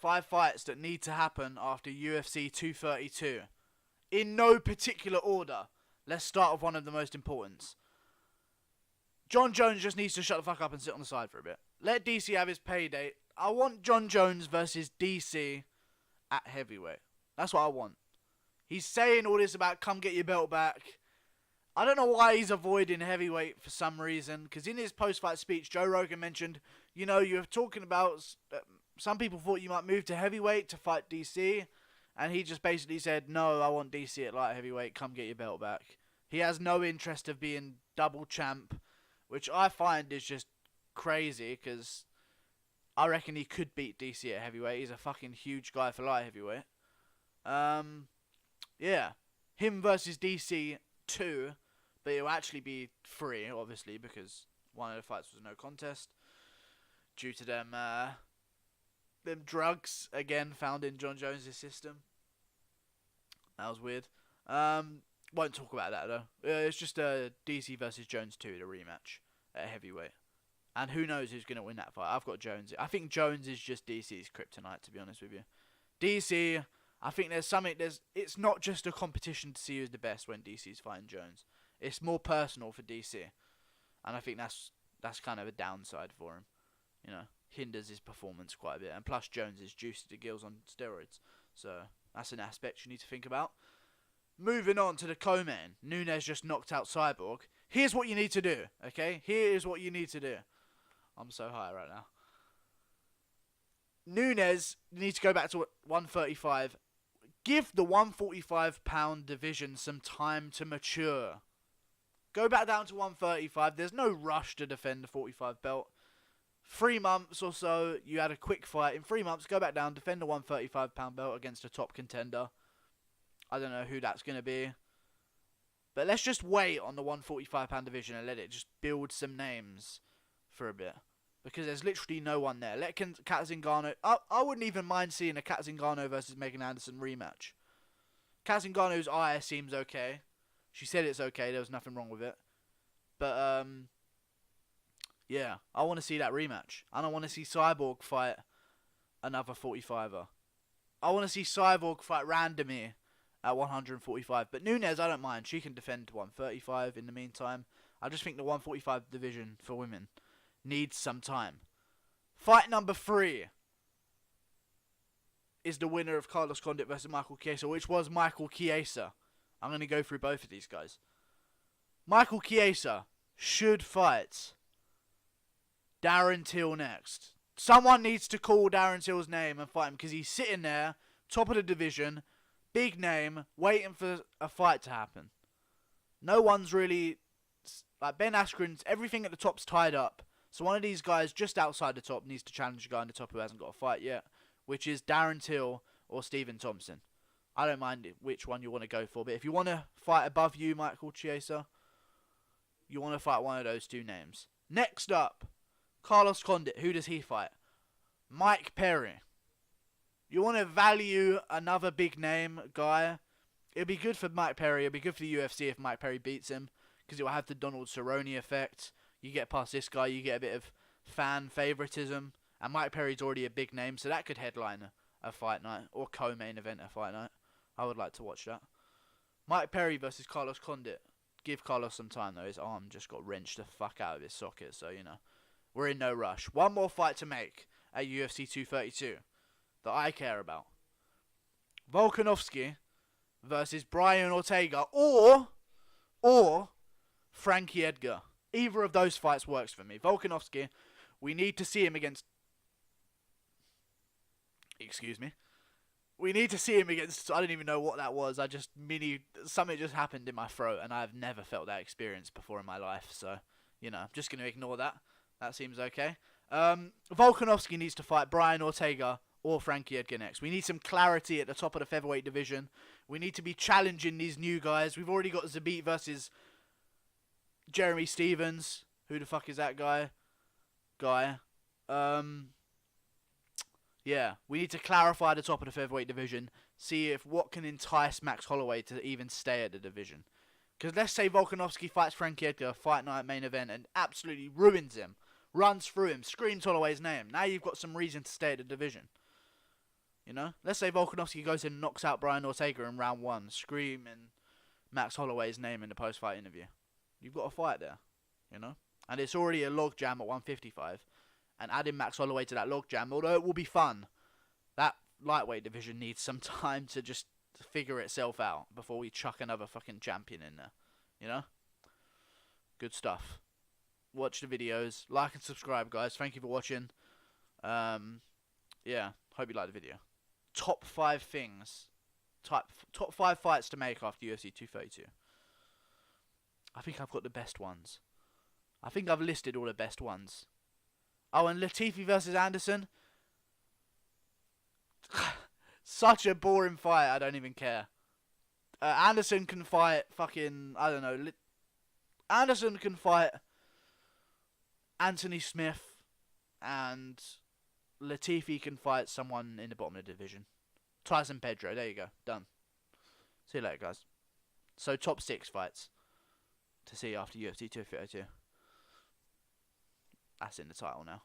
5 fights that need to happen after UFC 232. In no particular order. Let's start with one of the most important. John Jones just needs to shut the fuck up and sit on the side for a bit. Let DC have his payday. I want John Jones versus DC at heavyweight. That's what I want. He's saying all this about come get your belt back. I don't know why he's avoiding heavyweight for some reason. Because in his post-fight speech, Joe Rogan mentioned, you were talking about some people thought you might move to heavyweight to fight DC. And he just basically said, no, I want DC at light heavyweight. Come get your belt back. He has no interest of being double champ, which I find is just crazy because I reckon he could beat DC at heavyweight. He's a fucking huge guy for light heavyweight. Yeah. Him versus DC 2, but it'll actually be 3, obviously, because one of the fights was no contest due to them drugs, again, found in John Jones' system. That was weird. Won't talk about that, though. It's just DC versus Jones 2, the rematch at heavyweight. And who knows who's going to win that fight. I've got Jones. I think Jones is just DC's kryptonite, to be honest with you. DC, I think it's not just a competition to see who's the best when DC's fighting Jones. It's more personal for DC. And I think that's kind of a downside for him. Hinders his performance quite a bit. And plus Jones is juiced to the gills on steroids. So that's an aspect you need to think about. Moving on to the co-main. Nunes just knocked out Cyborg. Here's what you need to do, okay? Here's what you need to do. I'm so high right now. Nunes needs to go back to 135. Give the 145-pound division some time to mature. Go back down to 135. There's no rush to defend the 45 belt. 3 months or so, you had a quick fight. In 3 months, go back down, defend the 135-pound belt against a top contender. I don't know who that's going to be. But let's just wait on the 145-pound division and let it just build some names for a bit. Because there's literally no one there. Let Kat Zingano... I wouldn't even mind seeing a Kat Zingano versus Megan Anderson rematch. Kat Zingano's eye seems okay. She said it's okay. There was nothing wrong with it. But, yeah. I want to see that rematch. And I want to see Cyborg fight another 45er. I want to see Cyborg fight Randomir at 145. But Nunes, I don't mind. She can defend 135 in the meantime. I just think the 145 division for women needs some time. Fight number 3 is the winner of Carlos Condit versus Michael Chiesa, which was Michael Chiesa. I'm going to go through both of these guys. Michael Chiesa should fight Darren Till next. Someone needs to call Darren Till's name and fight him because he's sitting there, top of the division, big name, waiting for a fight to happen. No one's really... Like Ben Askren's, everything at the top's tied up. So one of these guys just outside the top needs to challenge a guy in the top who hasn't got a fight yet, which is Darren Till or Stephen Thompson. I don't mind which one you want to go for, but if you want to fight above you, Michael Chiesa, you want to fight one of those 2 names. Next up, Carlos Condit. Who does he fight? Mike Perry. You want to value another big name guy. It'll be good for Mike Perry. It'll be good for the UFC if Mike Perry beats him, because it will have the Donald Cerrone effect. You get past this guy, you get a bit of fan favoritism. And Mike Perry's already a big name, so that could headline a fight night. Or co-main event a fight night. I would like to watch that. Mike Perry versus Carlos Condit. Give Carlos some time, though. His arm just got wrenched the fuck out of his socket, so, we're in no rush. One more fight to make at UFC 232 that I care about. Volkanovski versus Brian Ortega or Frankie Edgar. Either of those fights works for me. Volkanovski, we need to see him against... Excuse me. We need to see him against... I don't even know what that was. Something just happened in my throat, and I've never felt that experience before in my life. So, I'm just going to ignore that. That seems okay. Volkanovski needs to fight Brian Ortega or Frankie Edgar next. We need some clarity at the top of the featherweight division. We need to be challenging these new guys. We've already got Zabit versus Jeremy Stevens. Who the fuck is that guy? Yeah, we need to clarify the top of the featherweight division. See if what can entice Max Holloway to even stay at the division. Because let's say Volkanovski fights Frankie Edgar, fight night main event, and absolutely ruins him. Runs through him, screams Holloway's name. Now you've got some reason to stay at the division. You know? Let's say Volkanovski goes in and knocks out Brian Ortega in round 1, screaming Max Holloway's name in the post-fight interview. You've got a fight there, you know? And it's already a logjam at 155. And adding Max Holloway to that logjam, although it will be fun, that lightweight division needs some time to just figure itself out before we chuck another fucking champion in there. You know? Good stuff. Watch the videos. Like and subscribe, guys. Thank you for watching. Yeah, hope you liked the video. Top 5 things. Top 5 fights to make after UFC 232. I think I've got the best ones. I think I've listed all the best ones. Oh, and Latifi versus Anderson. Such a boring fight, I don't even care. Anderson can fight fucking, I don't know. Anderson can fight Anthony Smith, and Latifi can fight someone in the bottom of the division. Tyson Pedro, there you go, done. See you later, guys. So, top 6 fights to see after UFC 232. That's in the title now.